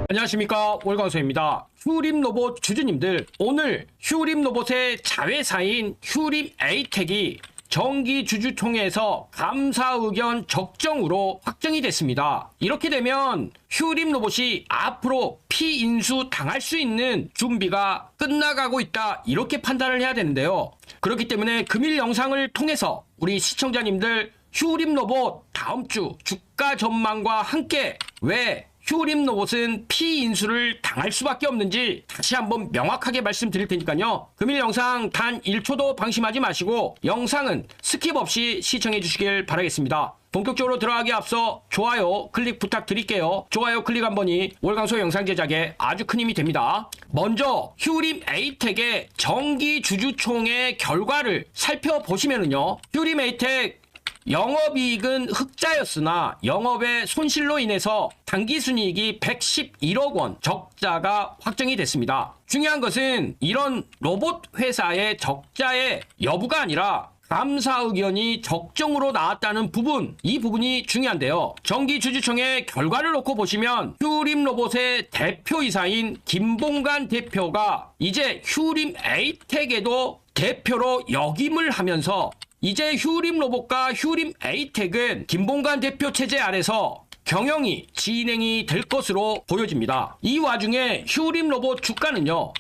안녕하십니까, 월광소입니다. 휴림 로봇 주주님들, 오늘 휴림 로봇의 자회사인 휴림 에이텍이 정기 주주총회에서 감사 의견 적정으로 확정이 됐습니다. 이렇게 되면 휴림 로봇이 앞으로 피인수 당할 수 있는 준비가 끝나가고 있다, 이렇게 판단을 해야 되는데요. 그렇기 때문에 금일 영상을 통해서 우리 시청자님들 휴림 로봇 다음 주 주가 전망과 함께 왜 휴림 로봇은 피인수를 당할 수밖에 없는지 다시 한번 명확하게 말씀드릴 테니까요. 금일 영상 단 1초도 방심하지 마시고 영상은 스킵 없이 시청해 주시길 바라겠습니다. 본격적으로 들어가기 앞서 좋아요 클릭 부탁드릴게요. 좋아요 클릭 한 번이 월광소 영상 제작에 아주 큰 힘이 됩니다. 먼저 휴림 에이텍의 정기 주주총회 결과를 살펴보시면은요, 휴림 에이텍 영업이익은 흑자였으나 영업의 손실로 인해서 당기순이익이 111억 원 적자가 확정이 됐습니다. 중요한 것은 이런 로봇 회사의 적자의 여부가 아니라 감사 의견이 적정으로 나왔다는 부분, 이 부분이 중요한데요. 정기주주총회 결과를 놓고 보시면 휴림 로봇의 대표이사인 김봉관 대표가 이제 휴림 에이텍에도 대표로 역임을 하면서 이제 휴림 로봇과 휴림 에이텍은 김봉관 대표 체제 아래서 경영이 진행이 될 것으로 보여집니다. 이 와중에 휴림 로봇 주가는요,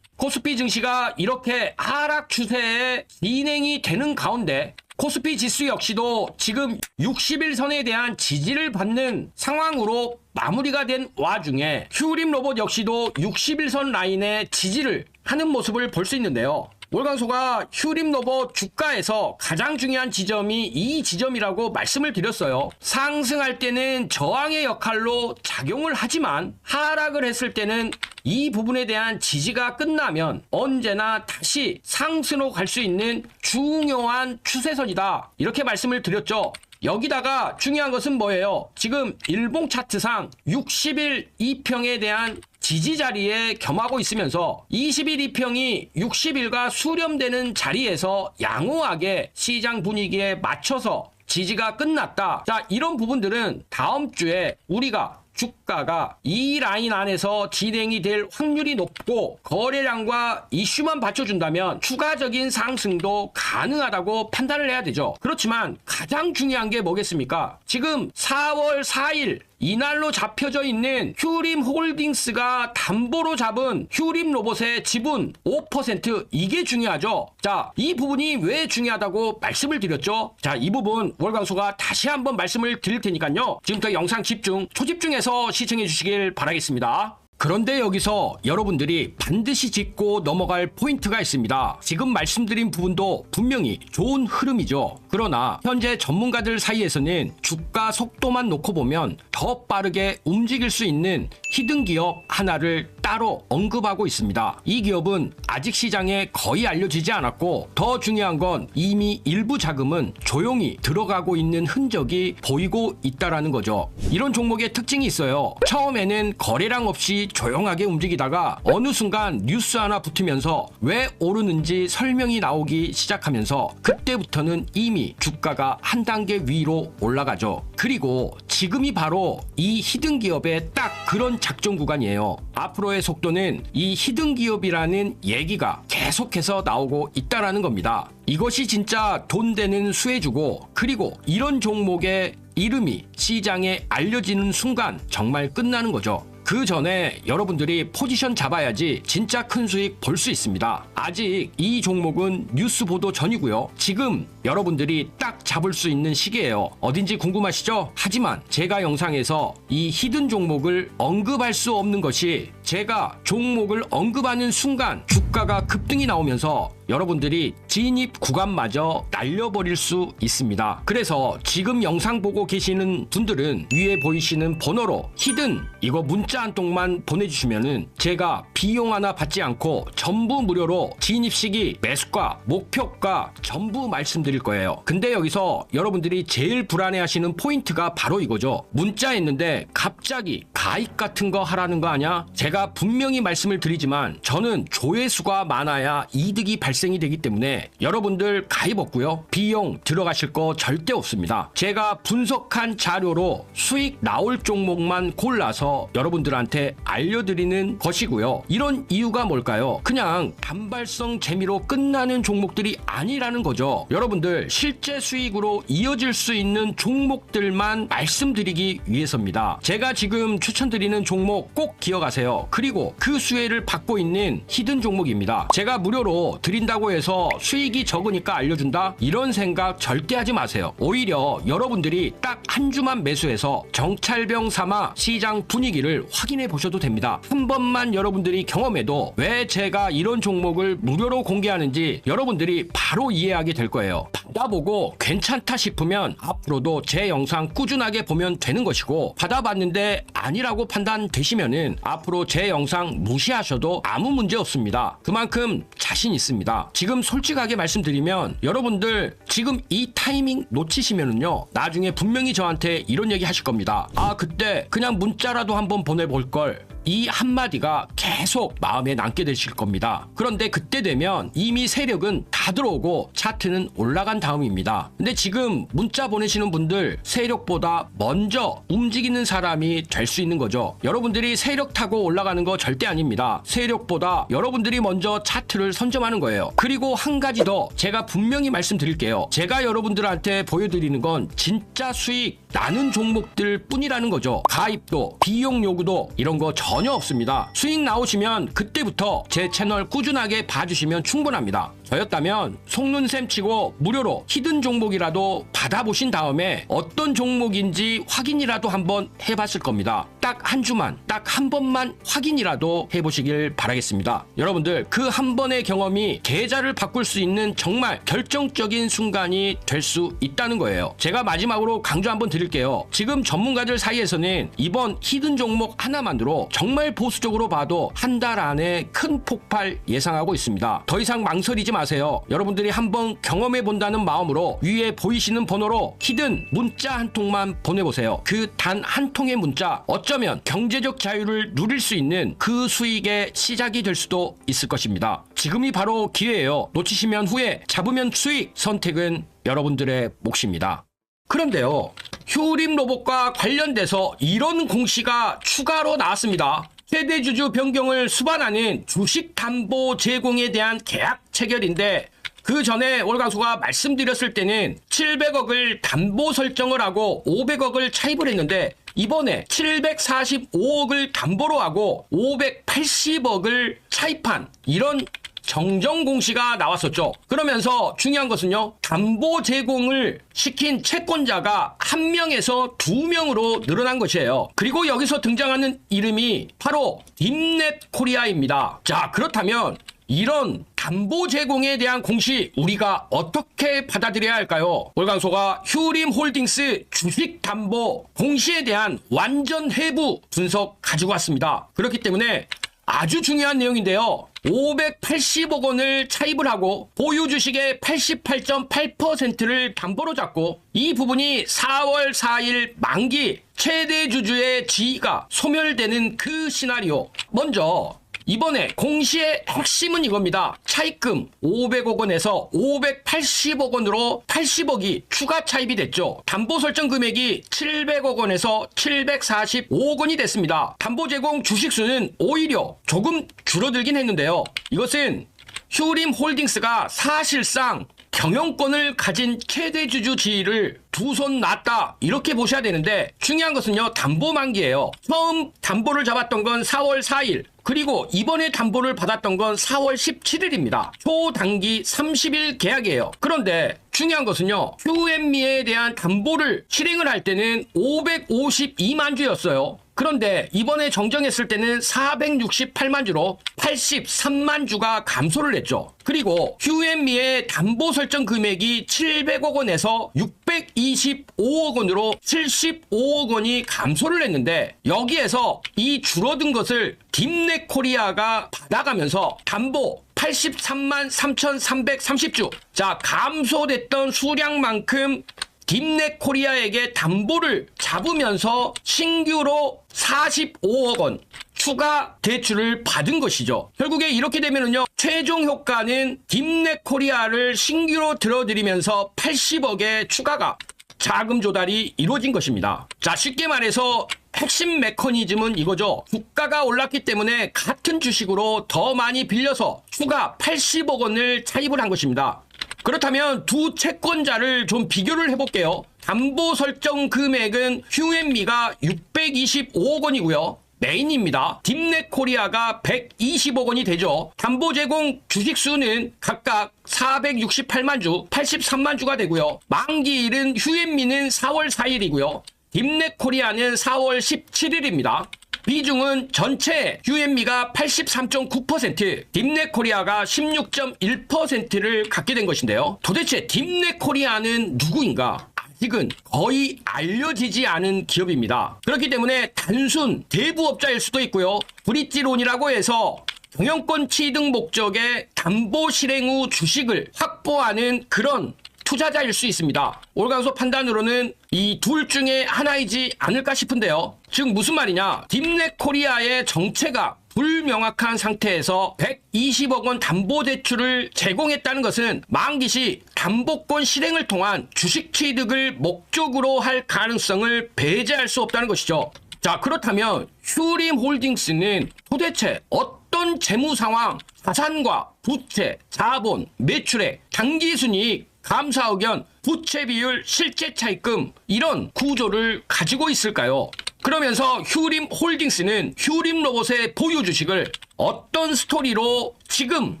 코스피 증시가 이렇게 하락 추세에 진행이 되는 가운데 코스피 지수 역시도 지금 60일선에 대한 지지를 받는 상황으로 마무리가 된 와중에 휴림 로봇 역시도 60일선 라인의 지지를 하는 모습을 볼 수 있는데요. 월광소가 휴림 로봇 주가에서 가장 중요한 지점이 이 지점이라고 말씀을 드렸어요. 상승할 때는 저항의 역할로 작용을 하지만 하락을 했을 때는 이 부분에 대한 지지가 끝나면 언제나 다시 상승으로 갈 수 있는 중요한 추세선이다, 이렇게 말씀을 드렸죠. 여기다가 중요한 것은 뭐예요? 지금 일봉 차트상 60일 2평에 대한 지지 자리에 겸하고 있으면서 20일 2평이 60일과 수렴되는 자리에서 양호하게 시장 분위기에 맞춰서 지지가 끝났다. 자, 이런 부분들은 다음 주에 우리가 주가가 이 라인 안에서 진행이 될 확률이 높고 거래량과 이슈만 받쳐준다면 추가적인 상승도 가능하다고 판단을 해야 되죠. 그렇지만 가장 중요한 게 뭐겠습니까? 지금 4월 4일 이날로 잡혀져 있는 휴림 홀딩스가 담보로 잡은 휴림 로봇의 지분 5%, 이게 중요하죠. 자, 이 부분이 왜 중요하다고 말씀을 드렸죠? 자, 이 부분 월광소가 다시 한번 말씀을 드릴 테니까요. 지금부터 영상 집중, 초집중해서 시청해 주시길 바라겠습니다. 그런데 여기서 여러분들이 반드시 짚고 넘어갈 포인트가 있습니다. 지금 말씀드린 부분도 분명히 좋은 흐름이죠. 그러나 현재 전문가들 사이에서는 주가 속도만 놓고 보면 더 빠르게 움직일 수 있는 히든 기업 하나를 따로 언급하고 있습니다. 이 기업은 아직 시장에 거의 알려지지 않았고 더 중요한 건 이미 일부 자금은 조용히 들어가고 있는 흔적이 보이고 있다라는 거죠. 이런 종목의 특징이 있어요. 처음에는 거래량 없이 조용하게 움직이다가 어느 순간 뉴스 하나 붙으면서 왜 오르는지 설명이 나오기 시작하면서 그때부터는 이미 주가가 한 단계 위로 올라가죠. 그리고 지금이 바로 이 히든 기업의 딱 그런 작전 구간이에요. 앞으로의 속도는 이 히든 기업이라는 얘기가 계속해서 나오고 있다라는 겁니다. 이것이 진짜 돈 되는 수혜주고, 그리고 이런 종목의 이름이 시장에 알려지는 순간 정말 끝나는 거죠. 그 전에 여러분들이 포지션 잡아야지 진짜 큰 수익 볼 수 있습니다. 아직 이 종목은 뉴스 보도 전이고요. 지금 여러분들이 딱 잡을 수 있는 시기예요. 어딘지 궁금하시죠? 하지만 제가 영상에서 이 히든 종목을 언급할 수 없는 것이, 제가 종목을 언급하는 순간 주가가 급등이 나오면서 여러분들이 진입 구간마저 날려버릴 수 있습니다. 그래서 지금 영상 보고 계시는 분들은 위에 보이시는 번호로 히든 이거 문자 한 통만 보내주시면은 제가 비용 하나 받지 않고 전부 무료로 진입 시기, 매수가, 목표가 전부 말씀드릴 거예요. 근데 여기서 여러분들이 제일 불안해하시는 포인트가 바로 이거죠. 문자 했는데 갑자기 가입 같은 거 하라는 거 아니야? 제가 제가 분명히 말씀을 드리지만 저는 조회수가 많아야 이득이 발생이 되기 때문에 여러분들 가입 없고요. 비용 들어가실 거 절대 없습니다. 제가 분석한 자료로 수익 나올 종목만 골라서 여러분들한테 알려드리는 것이고요. 이런 이유가 뭘까요? 그냥 단발성 재미로 끝나는 종목들이 아니라는 거죠. 여러분들 실제 수익으로 이어질 수 있는 종목들만 말씀드리기 위해서입니다. 제가 지금 추천드리는 종목 꼭 기억하세요. 그리고 그 수혜를 받고 있는 히든 종목입니다. 제가 무료로 드린다고 해서 수익이 적으니까 알려준다? 이런 생각 절대 하지 마세요. 오히려 여러분들이 딱 한 주만 매수해서 정찰병 삼아 시장 분위기를 확인해 보셔도 됩니다. 한 번만 여러분들이 경험해도 왜 제가 이런 종목을 무료로 공개하는지 여러분들이 바로 이해하게 될 거예요. 받아보고 괜찮다 싶으면 앞으로도 제 영상 꾸준하게 보면 되는 것이고, 받아봤는데 아니라고 판단되시면은 앞으로 제 영상 무시하셔도 아무 문제 없습니다. 그만큼 자신 있습니다. 지금 솔직하게 말씀드리면 여러분들 지금 이 타이밍 놓치시면은요, 나중에 분명히 저한테 이런 얘기 하실 겁니다. 아, 그때 그냥 문자라도 한번 보내볼 걸. 이 한마디가 계속 마음에 남게 되실 겁니다. 그런데 그때 되면 이미 세력은 다 들어오고 차트는 올라간 다음입니다. 근데 지금 문자 보내시는 분들 세력보다 먼저 움직이는 사람이 될 수 있는 거죠. 여러분들이 세력 타고 올라가는 거 절대 아닙니다. 세력보다 여러분들이 먼저 차트를 선점하는 거예요. 그리고 한 가지 더 제가 분명히 말씀드릴게요. 제가 여러분들한테 보여드리는 건 진짜 수익 나는 종목들 뿐이라는 거죠. 가입도 비용 요구도 이런 거 전혀 없습니다. 수익 나오시면 그때부터 제 채널 꾸준하게 봐주시면 충분합니다. 저였다면 속눈샘 치고 무료로 히든 종목이라도 받아보신 다음에 어떤 종목인지 확인이라도 한번 해봤을 겁니다. 딱 한 주만, 딱 한 번만 확인이라도 해보시길 바라겠습니다. 여러분들 그 한 번의 경험이 계좌를 바꿀 수 있는 정말 결정적인 순간이 될 수 있다는 거예요. 제가 마지막으로 강조 한번 드릴게요. 지금 전문가들 사이에서는 이번 히든 종목 하나만으로 정말 보수적으로 봐도 한 달 안에 큰 폭발 예상하고 있습니다. 더 이상 망설이지 마세요. 여러분들이 한번 경험해 본다는 마음으로 위에 보이시는 번호로 히든 문자 한 통만 보내보세요. 그 단 한 통의 문자, 어쩌면 경제적 자유를 누릴 수 있는 그 수익의 시작이 될 수도 있을 것입니다. 지금이 바로 기회예요. 놓치시면 후회, 잡으면 수익, 선택은 여러분들의 몫입니다. 그런데요, 휴림 로봇과 관련돼서 이런 공시가 추가로 나왔습니다. 최대 주주 변경을 수반하는 주식 담보 제공에 대한 계약 체결인데, 그 전에 월광수가 말씀드렸을 때는 700억을 담보 설정을 하고 500억을 차입을 했는데, 이번에 745억을 담보로 하고 580억을 차입한 이런 정정 공시가 나왔었죠. 그러면서 중요한 것은요, 담보 제공을 시킨 채권자가 1명에서 2명으로 늘어난 것이에요. 그리고 여기서 등장하는 이름이 바로 딥넷 코리아입니다. 자, 그렇다면 이런 담보 제공에 대한 공시 우리가 어떻게 받아들여야 할까요? 월광소가 휴림 홀딩스 주식 담보 공시에 대한 완전 해부 분석 가지고 왔습니다. 그렇기 때문에 아주 중요한 내용인데요. 580억 원을 차입을 하고 보유 주식의 88.8%를 담보로 잡고, 이 부분이 4월 4일 만기 최대 주주의 지위가 소멸되는 그 시나리오. 먼저 이번에 공시의 핵심은 이겁니다. 차입금 500억 원에서 580억 원으로 80억이 추가 차입이 됐죠. 담보 설정 금액이 700억 원에서 745억 원이 됐습니다. 담보 제공 주식수는 오히려 조금 줄어들긴 했는데요. 이것은 휴림 홀딩스가 사실상 경영권을 가진 최대 주주 지위를 두 손 놨다, 이렇게 보셔야 되는데, 중요한 것은요, 담보 만기예요. 처음 담보를 잡았던 건 4월 4일, 그리고 이번에 담보를 받았던 건 4월 17일입니다. 초단기 30일 계약이에요. 그런데 중요한 것은요, QM미에 대한 담보를 실행을 할 때는 552만 주였어요. 그런데 이번에 정정했을 때는 468만 주로 83만 주가 감소를 했죠. 그리고 QM미의 담보 설정 금액이 700억 원에서 625억 원으로 75억 원이 감소를 했는데, 여기에서 이 줄어든 것을 딥넷 코리아가 받아가면서 담보 83만 3,330주. 자, 감소됐던 수량만큼 딥넷 코리아에게 담보를 잡으면서 신규로 45억 원 추가 대출을 받은 것이죠. 결국에 이렇게 되면은요, 최종 효과는 딥넷코리아를 신규로 들어들이면서 80억의 추가가 자금 조달이 이루어진 것입니다. 자, 쉽게 말해서 핵심 메커니즘은 이거죠. 주가가 올랐기 때문에 같은 주식으로 더 많이 빌려서 추가 80억 원을 차입을 한 것입니다. 그렇다면 두 채권자를 좀 비교를 해볼게요. 담보 설정 금액은 휴앤미가 625억 원이고요. 메인입니다. 딥넷코리아가 120억 원이 되죠. 담보 제공 주식수는 각각 468만 주, 83만 주가 되고요. 만기일은 휴앤미는 4월 4일이고요. 딥넷코리아는 4월 17일입니다. 비중은 전체 휴앤미가 83.9%, 딥넷코리아가 16.1%를 갖게 된 것인데요. 도대체 딥넷코리아는 누구인가? 아직은 거의 알려지지 않은 기업입니다. 그렇기 때문에 단순 대부업자일 수도 있고요. 브릿지론이라고 해서 경영권 취득 목적의 담보 실행 후 주식을 확보하는 그런 투자자일 수 있습니다. 올강소 판단으로는 이 둘 중에 하나이지 않을까 싶은데요. 즉 무슨 말이냐? 딥넷코리아의 정체가 불명확한 상태에서 120억 원 담보대출을 제공했다는 것은 만기 시 담보권 실행을 통한 주식 취득을 목적으로 할 가능성을 배제할 수 없다는 것이죠. 자, 그렇다면 휴림홀딩스는 도대체 어떤 재무 상황, 자산과 부채, 자본, 매출액, 당기순이익, 감사 의견, 부채 비율, 실제 차입금 이런 구조를 가지고 있을까요? 그러면서 휴림홀딩스는 휴림로봇의 보유 주식을 어떤 스토리로 지금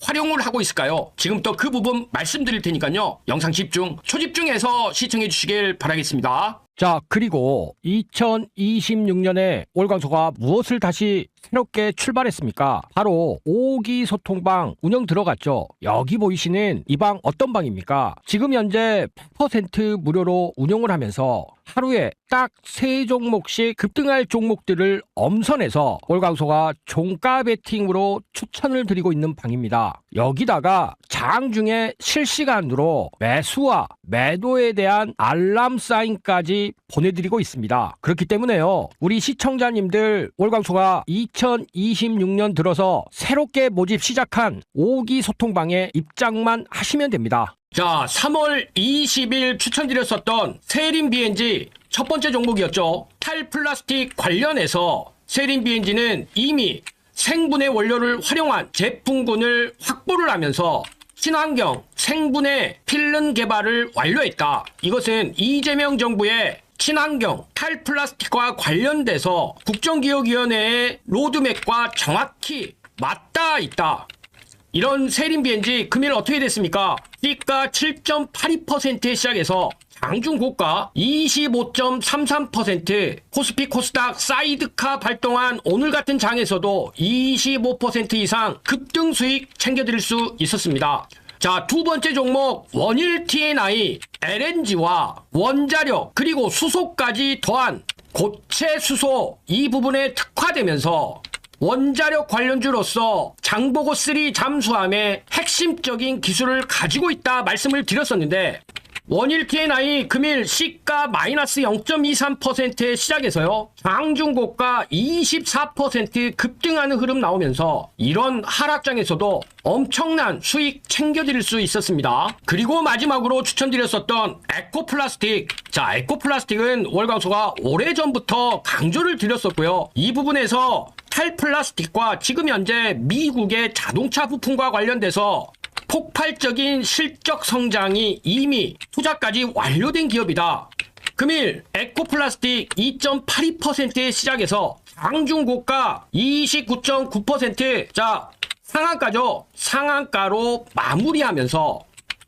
활용을 하고 있을까요? 지금부터 그 부분 말씀드릴 테니까요. 영상 집중, 초집중해서 시청해 주시길 바라겠습니다. 자, 그리고 2026년에 올광소가 무엇을 다시 새롭게 출발했습니까? 바로 5기 소통방 운영 들어갔죠. 여기 보이시는 이 방 어떤 방입니까? 지금 현재 100% 무료로 운영을 하면서 하루에 딱 3종목씩 급등할 종목들을 엄선해서 올광소가 종가 베팅으로 추천을 드리고 있는 방입니다. 여기다가 장중에 실시간으로 매수와 매도에 대한 알람 사인까지 보내드리고 있습니다. 그렇기 때문에요, 우리 시청자님들 올광소가 2026년 들어서 새롭게 모집 시작한 5기 소통방에 입장만 하시면 됩니다. 자, 3월 20일 추천드렸었던 세림 BNG 첫 번째 종목이었죠. 탈플라스틱 관련해서 세림 BNG는 이미 생분해 원료를 활용한 제품군을 확보를 하면서 친환경 생분해 필름 개발을 완료했다. 이것은 이재명 정부의 친환경 탈플라스틱과 관련돼서 국정기획위원회의 로드맵과 정확히 맞닿아 있다. 이런 세림 BNG 금일 어떻게 됐습니까? 시가 7.82%에 시작해서 장중 고가 25.33%, 코스피 코스닥 사이드카 발동한 오늘 같은 장에서도 25% 이상 급등 수익 챙겨드릴 수 있었습니다. 자, 두 번째 종목 원일 TNI, LNG와 원자력 그리고 수소까지 더한 고체 수소 이 부분에 특화되면서 원자력 관련주로서 장보고 3 잠수함의 핵심적인 기술을 가지고 있다 말씀을 드렸었는데, 원일 TNI 금일 시가 마이너스 0.23%에 시작해서요, 장중고가 24% 급등하는 흐름 나오면서 이런 하락장에서도 엄청난 수익 챙겨드릴 수 있었습니다. 그리고 마지막으로 추천드렸었던 에코플라스틱. 자, 에코플라스틱은 월광소가 오래전부터 강조를 드렸었고요. 이 부분에서 탈플라스틱과 지금 현재 미국의 자동차 부품과 관련돼서 폭발적인 실적 성장이 이미 투자까지 완료된 기업이다. 금일 에코플라스틱 2.82%에 시작해서 장중고가 29.9%, 자, 상한가죠. 상한가로 마무리하면서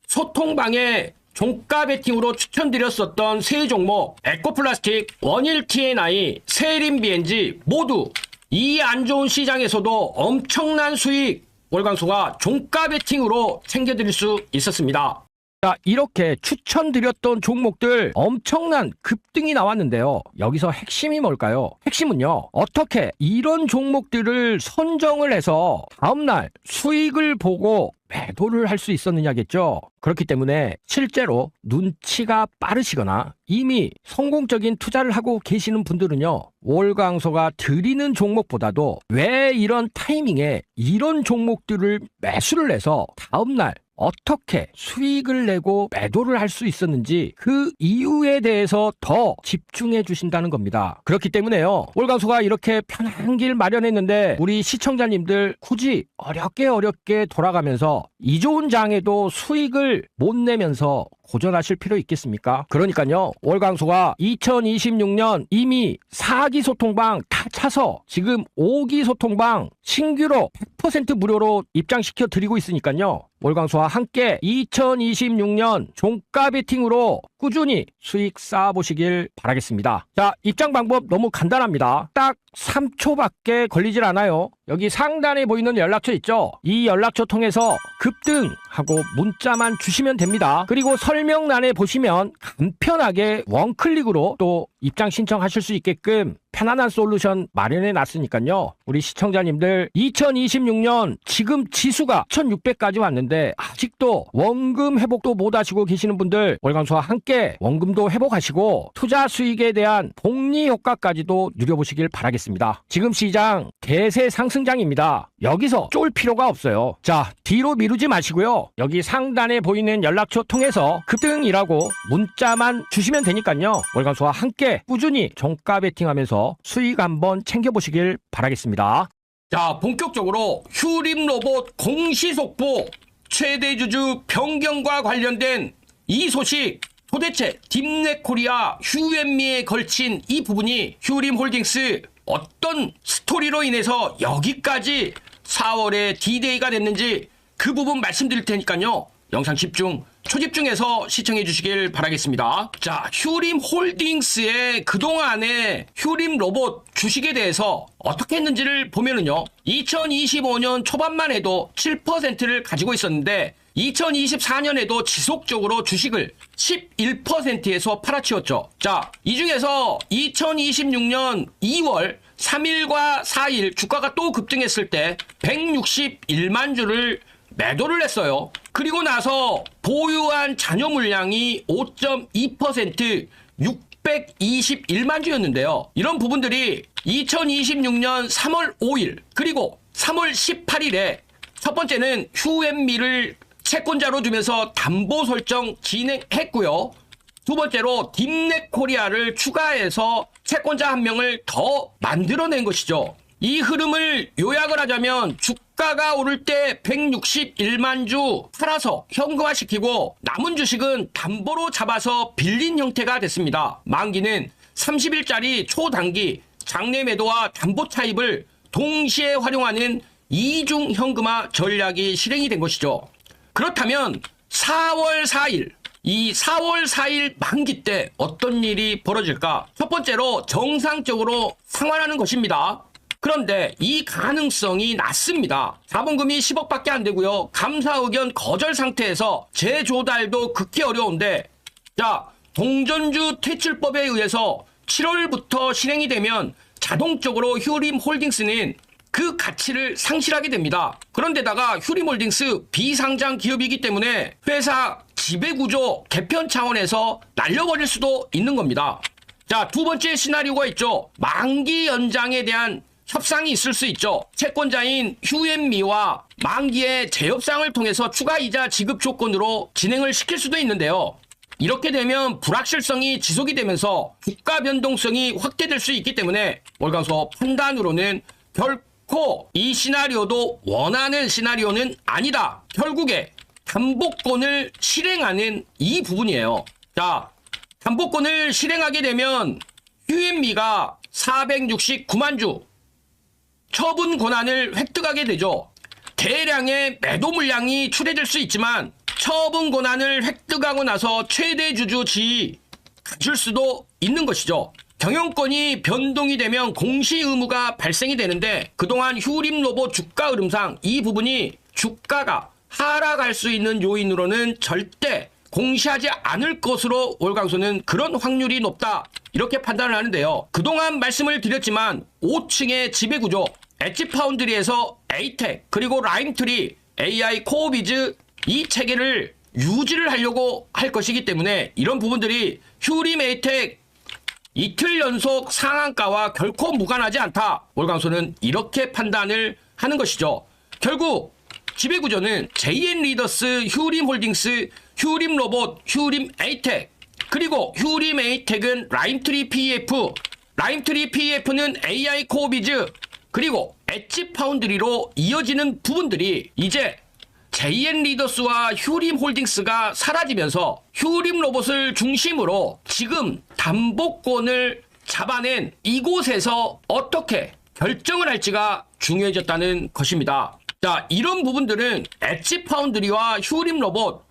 소통방에 종가 베팅으로 추천드렸었던 세 종목 에코플라스틱, 원일 TNI, 세림 BNG 모두 이 안 좋은 시장에서도 엄청난 수익 월광소가 종가 베팅으로 챙겨드릴 수 있었습니다. 자, 이렇게 추천드렸던 종목들 엄청난 급등이 나왔는데요. 여기서 핵심이 뭘까요? 핵심은요, 어떻게 이런 종목들을 선정을 해서 다음날 수익을 보고 매도를 할 수 있었느냐겠죠. 그렇기 때문에 실제로 눈치가 빠르시거나 이미 성공적인 투자를 하고 계시는 분들은요, 월광소가 드리는 종목보다도 왜 이런 타이밍에 이런 종목들을 매수를 해서 다음날 어떻게 수익을 내고 매도를 할 수 있었는지 그 이유에 대해서 더 집중해 주신다는 겁니다. 그렇기 때문에요, 월광소가 이렇게 편한 길 마련했는데 우리 시청자님들 굳이 어렵게 돌아가면서 이 좋은 장에도 수익을 못 내면서 고전하실 필요 있겠습니까? 그러니까요, 월광소가 2026년 이미 4기 소통방 다 차서 지금 5기 소통방 신규로 100% 무료로 입장시켜 드리고 있으니까요, 월광소와 함께 2026년 종가 베팅으로 꾸준히 수익 쌓아보시길 바라겠습니다. 자, 입장 방법 너무 간단합니다. 딱 3초밖에 걸리질 않아요. 여기 상단에 보이는 연락처 있죠? 이 연락처 통해서 급등하고 문자만 주시면 됩니다. 그리고 설명란에 보시면 간편하게 원클릭으로 또 입장 신청하실 수 있게끔 편안한 솔루션 마련해 놨으니까요, 우리 시청자님들 2026년 지금 지수가 1600까지 왔는데 아직도 원금 회복도 못 하시고 계시는 분들, 월광소와 함께 원금도 회복하시고 투자 수익에 대한 복리 효과까지도 누려보시길 바라겠습니다. 지금 시장 대세 상승장입니다. 여기서 쫄 필요가 없어요. 자, 뒤로 미루지 마시고요, 여기 상단에 보이는 연락처 통해서 급등이라고 문자만 주시면 되니까요, 월광소와 함께 꾸준히 종가 베팅하면서 수익 한번 챙겨보시길 바라겠습니다. 자, 본격적으로 휴림로봇 공시속보 최대주주 변경과 관련된 이 소식, 도대체 딥넷코리아 휴앤미에 걸친 이 부분이 휴림홀딩스 어떤 스토리로 인해서 여기까지 4월에 D-Day가 됐는지 그 부분 말씀드릴 테니까요, 영상 초집중해서 시청해 주시길 바라겠습니다. 자, 휴림홀딩스의 그동안의 휴림로봇 주식에 대해서 어떻게 했는지를 보면은요, 2025년 초반만 해도 7%를 가지고 있었는데 2024년에도 지속적으로 주식을 11%에서 팔아치웠죠. 자, 이 중에서 2026년 2월 3일과 4일 주가가 또 급등했을 때 161만 주를 매도를 했어요. 그리고 나서 보유한 잔여 물량이 5.2% 621만 주였는데요. 이런 부분들이 2026년 3월 5일 그리고 3월 18일에 첫 번째는 휴앤미를 채권자로 두면서 담보 설정 진행했고요. 두 번째로 딥넷코리아를 추가해서 채권자 한 명을 더 만들어낸 것이죠. 이 흐름을 요약을 하자면 주가가 오를 때 161만 주 팔아서 현금화시키고 남은 주식은 담보로 잡아서 빌린 형태가 됐습니다. 만기는 30일짜리 초단기 장내 매도와 담보 차입을 동시에 활용하는 이중 현금화 전략이 실행이 된 것이죠. 그렇다면 4월 4일 이 4월 4일 만기 때 어떤 일이 벌어질까? 첫 번째로 정상적으로 상환하는 것입니다. 그런데 이 가능성이 낮습니다. 자본금이 10억밖에 안 되고요. 감사 의견 거절 상태에서 재조달도 극히 어려운데, 자, 동전주 퇴출법에 의해서 7월부터 실행이 되면 자동적으로 휴림홀딩스는 그 가치를 상실하게 됩니다. 그런데다가 휴림홀딩스 비상장 기업이기 때문에 회사 지배구조 개편 차원에서 날려버릴 수도 있는 겁니다. 자, 두 번째 시나리오가 있죠. 만기 연장에 대한 협상이 있을 수 있죠. 채권자인 휴앤미와 만기의 재협상을 통해서 추가 이자 지급 조건으로 진행을 시킬 수도 있는데요. 이렇게 되면 불확실성이 지속이 되면서 주가 변동성이 확대될 수 있기 때문에 월광소 판단으로는 결코 이 시나리오도 원하는 시나리오는 아니다. 결국에 담보권을 실행하는 이 부분이에요. 자, 담보권을 실행하게 되면 휴앤미가 469만 주 처분 권한을 획득하게 되죠. 대량의 매도 물량이 출해질 수 있지만 처분 권한을 획득하고 나서 최대 주주 지위 가질 수도 있는 것이죠. 경영권이 변동이 되면 공시 의무가 발생이 되는데 그동안 휴림로봇 주가 흐름상 이 부분이 주가가 하락할 수 있는 요인으로는 절대 공시하지 않을 것으로 월광소는 그런 확률이 높다 이렇게 판단을 하는데요. 그동안 말씀을 드렸지만 5층의 지배구조 엣지파운드리에서 에이텍 그리고 라임트리 AI 코어비즈 이 체계를 유지를 하려고 할 것이기 때문에 이런 부분들이 휴림 에이텍 이틀 연속 상한가와 결코 무관하지 않다. 월광소는 이렇게 판단을 하는 것이죠. 결국 지배구조는 JN 리더스, 휴림 홀딩스, 휴림 로봇, 휴림 에이텍, 그리고 휴림 에이텍은 라임트리 PF, 라임트리 PF는 AI 코어비즈, 그리고 엣지 파운드리로 이어지는 부분들이 이제 JN 리더스와 휴림 홀딩스가 사라지면서 휴림 로봇을 중심으로 지금 담보권을 잡아낸 이곳에서 어떻게 결정을 할지가 중요해졌다는 것입니다. 자, 이런 부분들은 엣지 파운드리와 휴림 로봇,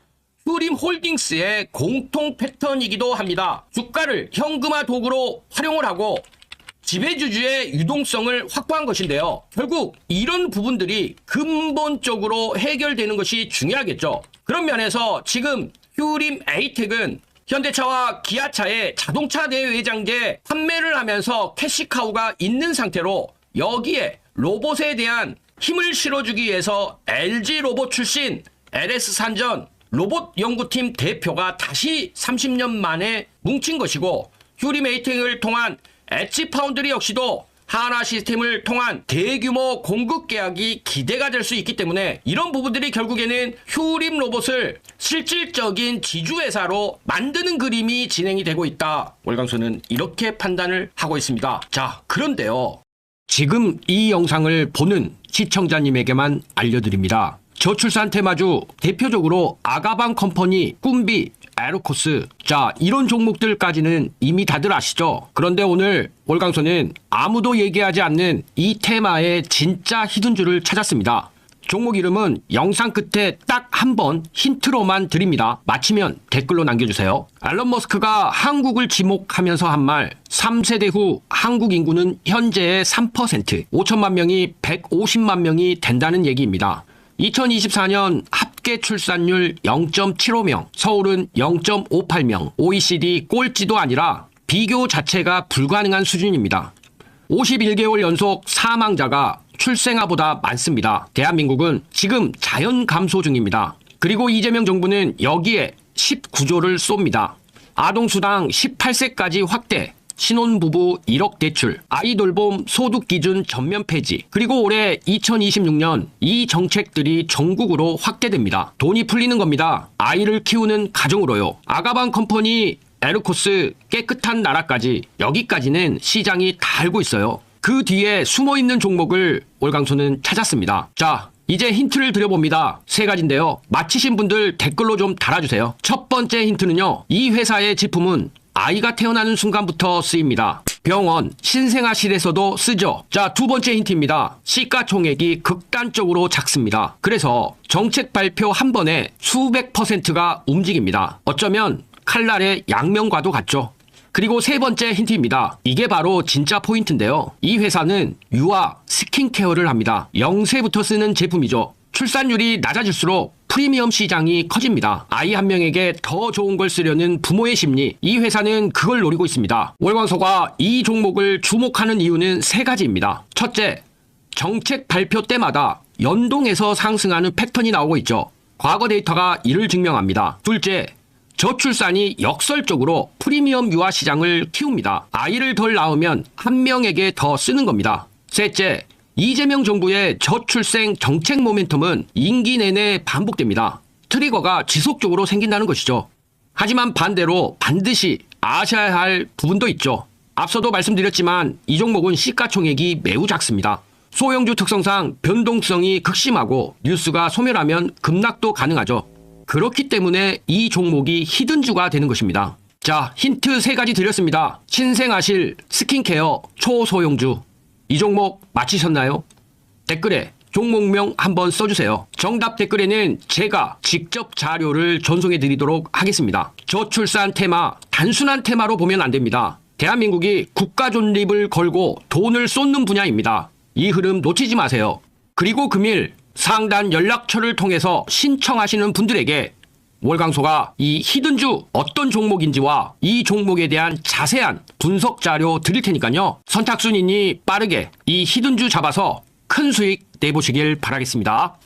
휴림 홀딩스의 공통 패턴이기도 합니다. 주가를 현금화 도구로 활용을 하고 지배주주의 유동성을 확보한 것인데요. 결국 이런 부분들이 근본적으로 해결되는 것이 중요하겠죠. 그런 면에서 지금 휴림 에이텍은 현대차와 기아차의 자동차 대외장재 판매를 하면서 캐시카우가 있는 상태로 여기에 로봇에 대한 힘을 실어주기 위해서 LG 로봇 출신 LS 산전 로봇 연구팀 대표가 다시 30년 만에 뭉친 것이고, 휴림 에이텍을 통한 엣지 파운드리 역시도 하나 시스템을 통한 대규모 공급 계약이 기대가 될 수 있기 때문에 이런 부분들이 결국에는 휴림 로봇을 실질적인 지주회사로 만드는 그림이 진행이 되고 있다. 월광소는 이렇게 판단을 하고 있습니다. 자, 그런데요. 지금 이 영상을 보는 시청자님에게만 알려드립니다. 저출산 테마주 대표적으로 아가방 컴퍼니, 꿈비, 에로코스, 자, 이런 종목들까지는 이미 다들 아시죠? 그런데 오늘 월광소는 아무도 얘기하지 않는 이 테마의 진짜 히든줄을 찾았습니다. 종목 이름은 영상 끝에 딱 한 번 힌트로만 드립니다. 맞히면 댓글로 남겨주세요. 앨런 머스크가 한국을 지목하면서 한 말, 3세대 후 한국 인구는 현재의 3%, 5천만 명이 150만 명이 된다는 얘기입니다. 2024년 합계 출산율 0.75명, 서울은 0.58명, OECD 꼴찌도 아니라 비교 자체가 불가능한 수준입니다. 51개월 연속 사망자가 출생아보다 많습니다. 대한민국은 지금 자연 감소 중입니다. 그리고 이재명 정부는 여기에 19조를 쏩니다. 아동수당 18세까지 확대, 신혼부부 1억 대출, 아이돌봄 소득기준 전면 폐지, 그리고 올해 2026년 이 정책들이 전국으로 확대됩니다. 돈이 풀리는 겁니다. 아이를 키우는 가정으로요. 아가방 컴퍼니, 에르코스, 깨끗한 나라까지, 여기까지는 시장이 다 알고 있어요. 그 뒤에 숨어있는 종목을 월광소는 찾았습니다. 자, 이제 힌트를 드려봅니다. 세 가지인데요. 맞히신 분들 댓글로 좀 달아주세요. 첫 번째 힌트는요. 이 회사의 제품은 아이가 태어나는 순간부터 쓰입니다. 병원, 신생아실에서도 쓰죠. 자, 두 번째 힌트입니다. 시가총액이 극단적으로 작습니다. 그래서 정책 발표 한 번에 수백 %가 움직입니다. 어쩌면 칼날의 양면과도 같죠. 그리고 세 번째 힌트입니다. 이게 바로 진짜 포인트인데요. 이 회사는 유아 스킨케어를 합니다. 0세부터 쓰는 제품이죠. 출산율이 낮아질수록 프리미엄 시장이 커집니다. 아이 한 명에게 더 좋은 걸 쓰려는 부모의 심리, 이 회사는 그걸 노리고 있습니다. 월광소가 이 종목을 주목하는 이유는 세 가지입니다. 첫째, 정책 발표 때마다 연동해서 상승하는 패턴이 나오고 있죠. 과거 데이터가 이를 증명합니다. 둘째, 저출산이 역설적으로 프리미엄 유아 시장을 키웁니다. 아이를 덜 낳으면 한 명에게 더 쓰는 겁니다. 셋째, 이재명 정부의 저출생 정책 모멘텀은 임기 내내 반복됩니다. 트리거가 지속적으로 생긴다는 것이죠. 하지만 반대로 반드시 아셔야 할 부분도 있죠. 앞서도 말씀드렸지만 이 종목은 시가총액이 매우 작습니다. 소형주 특성상 변동성이 극심하고 뉴스가 소멸하면 급락도 가능하죠. 그렇기 때문에 이 종목이 히든주가 되는 것입니다. 자, 힌트 세 가지 드렸습니다. 신생아실, 스킨케어, 초소형주. 이 종목 맞히셨나요? 댓글에 종목명 한번 써주세요. 정답 댓글에는 제가 직접 자료를 전송해 드리도록 하겠습니다. 저출산 테마, 단순한 테마로 보면 안 됩니다. 대한민국이 국가 존립을 걸고 돈을 쏟는 분야입니다. 이 흐름 놓치지 마세요. 그리고 금일 상단 연락처를 통해서 신청하시는 분들에게 월광소가 이 히든주 어떤 종목인지와 이 종목에 대한 자세한 분석 자료 드릴 테니까요. 선착순이니 빠르게 이 히든주 잡아서 큰 수익 내보시길 바라겠습니다.